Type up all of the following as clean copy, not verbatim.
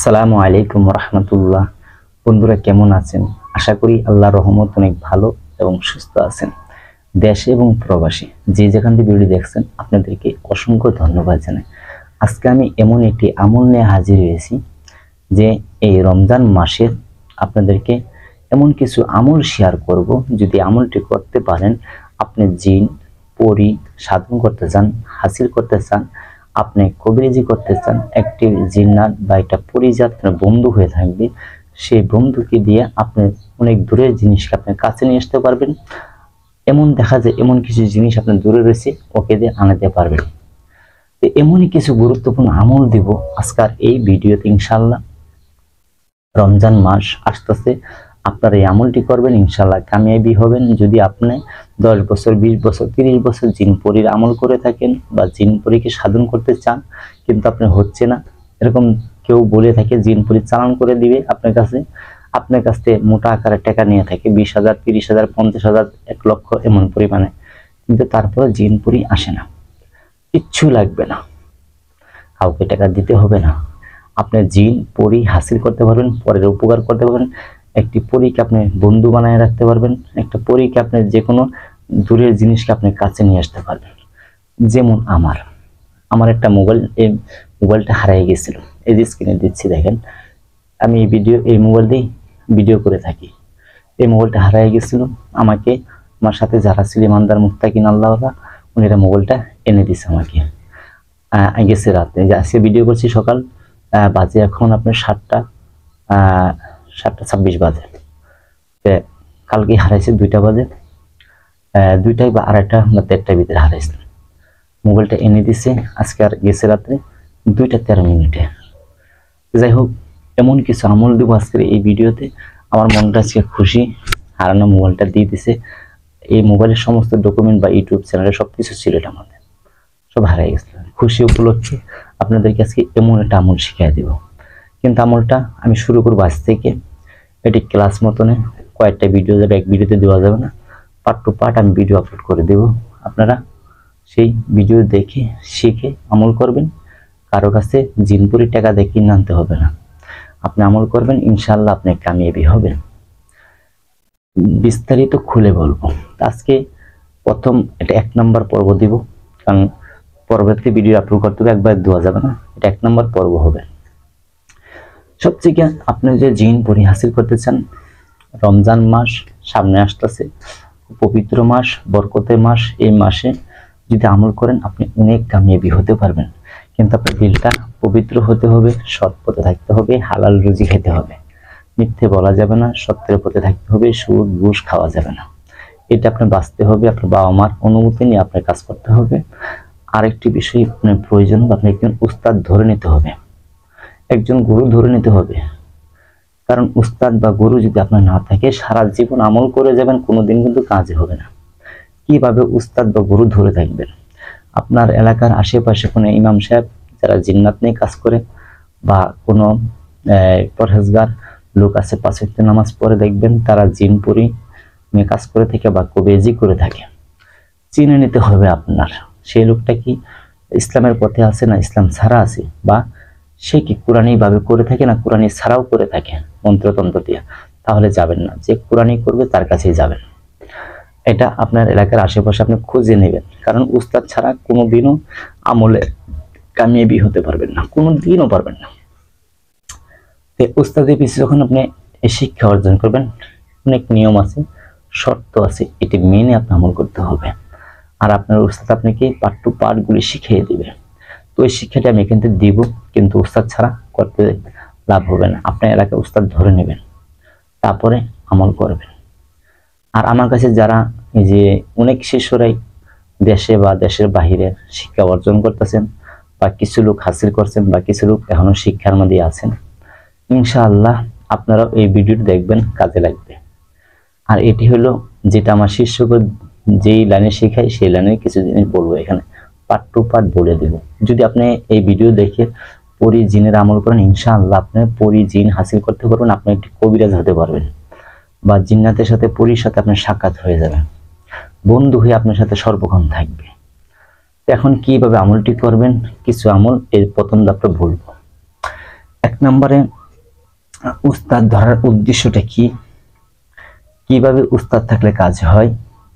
আসসালামু আলাইকুম রহমতুল্লাহ। বন্ধুরা কেমন আছেন? আশা করি আল্লাহর রহমত অনেক ভালো এবং সুস্থ আছেন। দেশে এবং প্রবাসী যে যেখান থেকে ভিডিও দেখছেন আপনাদেরকে অসংখ্য ধন্যবাদ জানাই। আজকে আমি এমন একটি আমল নিয়ে হাজির হয়েছি যে এই রমজান মাসে আপনাদেরকে এমন কিছু আমল শেয়ার করব। যদি আমলটি করতে পারেন, আপনি জিন পরি সাধন করতে চান, হাসিল করতে চান, আপনি কবিরাজি করতে চান, একটি জিন্নাত বা একটা পরিজাত আপনার বন্ধু হয়ে থাকবে, সেই বন্ধুকে দিয়ে আপনি অনেক দূরের জিনিসকে আপনি কাছে নিয়ে আসতে পারবেন। এমন দেখা যায় এমন কিছু জিনিস আপনার দূরে রয়েছে, ওকে দিয়ে আনাতে পারবেন। এমনই কিছু গুরুত্বপূর্ণ আমল দিব আজকাল এই ভিডিওতে ইনশাল্লাহ। রমজান মাস আসতেছে, আপনারা এই আমলটি করবেন, ইনশাল্লাহ কামিয়াবি হবেন। যদি আপনি 10 বছর 20 বছর 30 বছর জিন পরীর আমল করে থাকেন বা জিন পরীকে সাধন করতে চান কিন্তু আপনি হচ্ছে না, এরকম কেউ বলে থাকে জিন পরী চালান করে দিবে আপনার কাছ থেকে মোটা আকারের টাকা নিয়ে থাকে, 20,000 30,000 50,000 1 লক্ষ এমন পরিমাণে, কিন্তু তারপরে জিন পরী আসে না। কিচ্ছু লাগবে না, কাউকে টাকা দিতে হবে না। আপনি জিন পরি হাসিল করতে পারবেন, পরের উপকার করতে পারবেন। একটি পরীকে আপনি বন্ধু বানায় রাখতে পারবেন, একটা পরীকে আপনি যে কোনো দূরের জিনিসকে আপনি কাছে নিয়ে আসতে পারবেন। যেমন আমার একটা মোবাইল, এই মোবাইলটা হারিয়ে গেছিল, এই যে স্ক্রিনে দিচ্ছি দেখেন, আমি এই মোবাইল দিয়ে ভিডিও করে থাকি। এই মোবাইলটা হারিয়ে গেছিল, আমাকে আমার সাথে যারা ছিল ইমানদার মুত্তাকিন আল্লাহওয়ালা, উনিরা মোবাইলটা এনে দিছে আমাকে। গেছে রাতে, আজকে ভিডিও করছি সকাল বাজে এখন আপনার 7:26 বাজে। কালকে হারাইছে 2টা বাজে, 2টায় বা 2:30 বা 1:30টার ভিতরে হারাইছে। মোবাইলটা এনে দিছে আজকে, আর গেছে রাত্রে 2:13 যাই হোক, এমন কিছু আমল দেবো আজকের এই ভিডিওতে। আমার মনটা আজকে খুশি, হারানো মোবাইলটা দিয়ে দিছে। এই মোবাইলের সমস্ত ডকুমেন্ট বা ইউটিউব চ্যানেলে সবকিছু ছিল, এটা আমাদের সব হারিয়ে গেছিল। খুশি উপলক্ষে আপনাদেরকে আজকে এমন একটা আমল শিখিয়ে দেব। কিন্তু আমলটা আমি শুরু করবো আজ থেকে। এটি ক্লাস মতনে কয়েকটা ভিডিও যাবে, এক ভিডিওতে দেওয়া যাবে না, পার্ট টু পার্ট আমি ভিডিও আপলোড করে দেব। আপনারা সেই ভিডিও দেখে শিখে আমল করবেন। কারো কাছে জিনপুরি টাকা দিয়ে কিনে আনতে হবে না, আপনি আমল করবেন, ইনশাল্লাহ আপনি কামিয়াবি হবেন। বিস্তারিত খুলে বলবো আজকে। প্রথম এটা 1 নম্বর পর্ব দিব, কারণ পরবর্তী ভিডিও আপলোড করতে হবে, একবার দেওয়া যাবে না, এটা 1 নম্বর পর্ব হবে। সবচেয়ে আপনি যে জিন পরি হাসিল করতে চান, রমজান মাস সামনে আসতেছে, পবিত্র মাস, বরকতের মাস। এই মাসে যদি আমল করেন আপনি অনেক কামিয়াবি হতে পারবেন। কিন্তু আপনার দিলটা পবিত্র হতে হবে, সৎ পথে থাকতে হবে, হালাল রুজি খেতে হবে, মিথ্যে বলা যাবে না, সত্যের পথে থাকতে হবে, সুদ ঘুষ খাওয়া যাবে না। এটা আপনার বাঁচতে হবে, আপনার বাবা মার অনুমতি নিয়ে আপনার কাজ করতে হবে। আরেকটি বিষয় আপনার প্রয়োজন, আপনি একজন উস্তাদ ধরে নিতে হবে, একজন গুরু ধরে নিতে হবে। কারণ উস্তাদ বা গুরু যদি আপনার না থাকে, সারা জীবন আমল করে যাবেন, কোনোদিন কিন্তু কাজে হবে না। কিভাবে উস্তাদ বা গুরু ধরে থাকবেন? আপনার এলাকার আশেপাশে কোনো ইমাম সাহেব যারা জিন্নাত নিয়ে কাজ করে, বা কোনো পরহেজগার লোক আছে, 5 ওয়াক্ত নামাজ পড়ে, দেখবেন তারা জিন পরি নিয়ে কাজ করে থাকে বা কবিরাজি করে থাকে। চিনে নিতে হবে আপনার সেই লোকটা কি ইসলামের পথে আছে না ইসলাম ছাড়া আছে, বা সে কি কোরআনী ভাবে করে থাকে না কোরআনী ছাড়াও করে থাকে মন্ত্রতন্ত্র দিয়ে। তাহলে যাবেন না, যে কোরআনী করবে তার কাছেই যাবেন। এটা আপনার এলাকার আশেপাশে আপনি খুঁজে নেবেন, কারণ উস্তাদ ছাড়া কোনোদিনও আমলে কামিয়াবি হতে পারবেন না, কোনোদিনও পারবেন না। উস্তাদের পিছনে যখন আপনি এই শিক্ষা অর্জন করবেন, অনেক নিয়ম আছে, শর্ত আছে, এটি মেনে আপনি আমল করতে হবে। আর আপনার উস্তাদ আপনাকে পার্ট টু পার্ট গুলি শিখিয়ে দিবে। তো এই শিক্ষাটা আমি এখান থেকে দিব, কিন্তু উস্তাদ ছাড়া করতে লাভ হবে না। আপনার এলাকায় উস্তাদ ধরে নেবেন, তারপরে আমল করবেন। আর আমার কাছে যারা এই যে অনেক শিষ্যরাই দেশে বা দেশের বাহিরে শিক্ষা অর্জন করতেছেন, বা কিছু লোক হাসিল করছেন, বা কিছু লোক এখনো শিক্ষার মধ্যে আছেন, ইনশাআল্লাহ আপনারা এই ভিডিওটি দেখবেন, কাজে লাগবে। আর এটি হলো যেটা আমার শিষ্যকে যেই লাইনে শেখাই, সেই লাইনে কিছু জিনিস বলবো, এখানে পার্ট টু পার্ট বলে দেব। যদি আপনি এই ভিডিও দেখে পরি জিনের আমল করেন, ইনশাআল্লাহ আপনি পরি জিন হাসিল করতে পারবেন, আপনি একটি কবিরাজ হতে পারবেন, বা জিন্নাতের সাথে পরির সাথে আপনার সাক্ষাৎ হয়ে যাবে, বন্ধু হয়ে আপনার সাথে সর্বক্ষণ থাকবে। এখন কিভাবে আমলটি করবেন, কিছু আমল এর প্রথম ধাপটা বলবো। এক নম্বরে উস্তাদ ধরার উদ্দেশ্যটা কি, কিভাবে উস্তাদ থাকলে কাজ হয়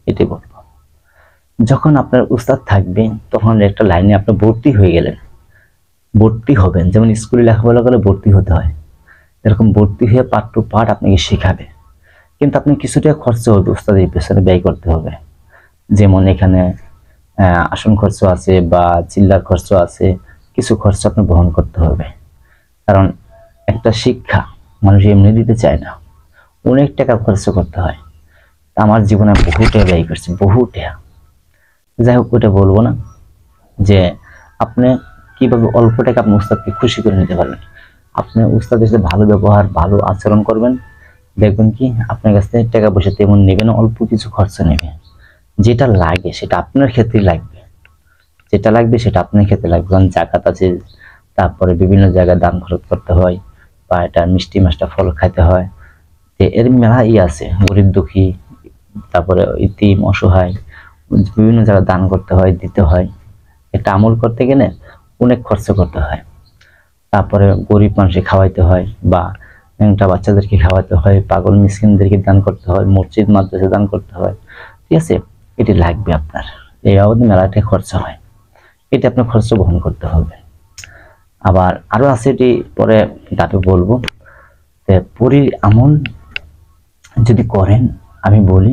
এটাই বলবো। যখন আপনার উস্তাদ থাকবে তখন একটা লাইনে আপনি ভর্তি হয়ে গেলেন, ভর্তি হবেন, যেমন স্কুলে লেখাপড়া করে ভর্তি হতে হয়, এরকম ভর্তি হয়ে পার্ট টু পার্ট আপনাকে শেখাবে। কিন্তু আপনি কিছুটা খরচ হবে উস্তাদের পেছনে ব্যয় করতে হবে, যেমন এখানে আসন খরচ আছে বা চিল্লার খরচ আছে, কিছু খরচ আপনি বহন করতে হবে। কারণ একটা শিক্ষা মানুষ এমনি দিতে চায় না, অনেক টাকা খরচ করতে হয়। আমার জীবনে বহু টাকা ব্যয় করছি, বহু টাকা। যাই হোক, ওটা বলবো না। যে আপনি কিভাবে অল্প টাকা আপনি উস্তাদকে খুশি করে নিতে পারবেন। আপনি উস্তাদের সাথে ভালো ব্যবহার, ভালো আচরণ করবেন, দেখবেন কি আপনার কাছ থেকে টাকা পয়সা তেমন নেবে না, অল্প কিছু খরচ নেবে। যেটা লাগে সেটা আপনার ক্ষেত্রে লাগবে, যেটা লাগবে সেটা আপনার ক্ষেত্রে লাগবে। কারণ জাকাত আছে, তারপরে বিভিন্ন জায়গায় দান খরচ করতে হয়, বা এটা মিষ্টি মাছটা ফল খাইতে হয়, এর মেলা আছে, গরিব দুঃখী, তারপরে ইতিম অসহায়, বিভিন্ন জায়গায় দান করতে হয়, দিতে হয়। এটা আমল করতে গেলে অনেক খরচ করতে হয়। তারপরে গরিব মানুষকে খাওয়াইতে হয়, বা একটা বাচ্চাদেরকে খাওয়াতে হয়, পাগল মিসকিনদেরকে দান করতে হয়, মসজিদ মাদ্রাসা দান করতে হয়। ঠিক আছে, এটি লাগবে আপনার, এই বাবদে মেলাটা খরচ হয়, এটা আপনার খরচ বহন করতে হবে। আবার আরো আছে, এটি পরে ধাপে বলবো। পরীর আমল যদি করেন, আমি বলি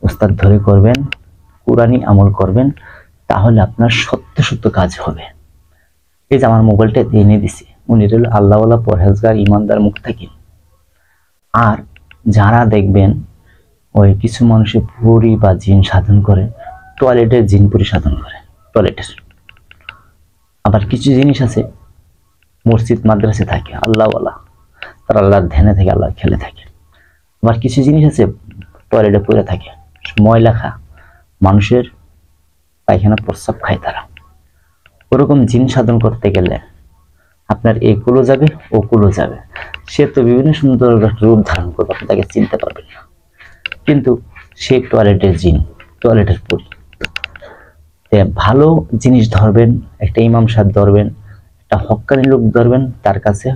উস্তাদ ধরে করবেন, কুরআনি আমল করবেন, তাহলে আপনার সত্য সত্য কাজ হবে। এই যে আমার মোবাইলটা এনে দিছি, উনি হল আল্লাহওয়ালা, পরহেজগার, ইমানদার, মুত্তাকিন। আর যারা দেখবেন ওই কিছু মানুষের পরি বা জিন সাধন করে, টয়লেটের জিন পরি সাধন করে টয়লেটের। আবার কিছু জিনিস আছে মসজিদ মাদ্রাসে থাকে আল্লাহওয়ালা, তারা আল্লাহর ধ্যানে থাকে, আল্লাহর খেলে থাকে। আবার কিছু জিনিস আছে টয়লেটে পড়ে থাকে, ময়লা খা, মানুষের পায়খানা প্রস্রাব খায় তারা। ওরকম জিন সাধন করতে গেলে আপনার এগুলো যাবে, ওগুলো যাবে। সে তো বিভিন্ন সুন্দর রূপ ধারণ করবে, আপনি তাকে চিনতে পারবেন না, কিন্তু সে টয়লেটের জিন, টয়লেটের পরি। ভালো জিনিস ধরবেন, একটা ইমাম সাহেব ধরবেন, একটা হক্কানি লোক ধরবেন, তার কাছে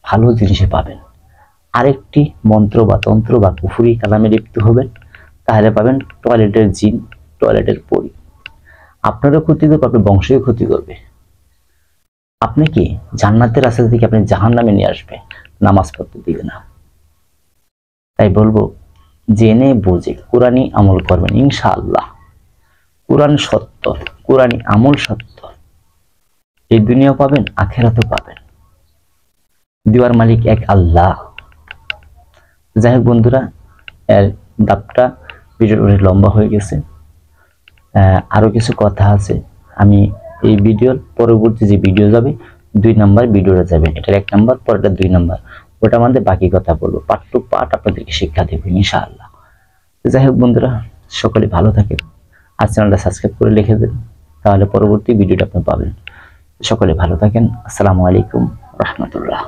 ভালো জিনিসে পাবেন। আরেকটি মন্ত্র বা তন্ত্র বা কুফরি কালামে লিপ্ত হবেন, তাহলে পাবেন টয়লেটের জিন, টয়লেটের পরি। আপনারও ক্ষতি করবে, আপনার বংশীয় ক্ষতি করবে। আপনি কি জান্নাতের রাস্তা থেকে আপনি জাহান্নামে নিয়ে আসবে, নামাজ পড়তে দিবে না। তাই বলবো, জেনে বুঝে কুরআনি আমল করবেন, ইনশাআল্লাহ। কুরআন সত্য, কুরআনি আমল সত্য, এই দুনিয়াও পাবেন, আখিরাতেও পাবেন। দিওয়ার মালিক এক আল্লাহ। যাই হোক বন্ধুরা, এর দাপটা ভিডিওটা অনেক লম্বা হয়ে গেছে। আরো কিছু কথা আছে, আমি এই ভিডিওর পরবর্তী যে ভিডিও যাবে 2 নাম্বার ভিডিওটা যাবে, এটার 1 নাম্বার, পরেরটা 2 নাম্বার, ওটা আমাদের বাকি কথা বলবো, পার্ট টু পার্ট আপনাদেরকে শিক্ষা দেব ইনশাআল্লাহ। যাই হোক বন্ধুরা, সকলে ভালো থাকেন, আর চ্যানেলটা সাবস্ক্রাইব করে লিখে দেন, তাহলে পরবর্তী ভিডিওটা আপনি পাবেন। সকলে ভালো থাকেন। আসসালামু আলাইকুম রাহমাতুল্লাহ।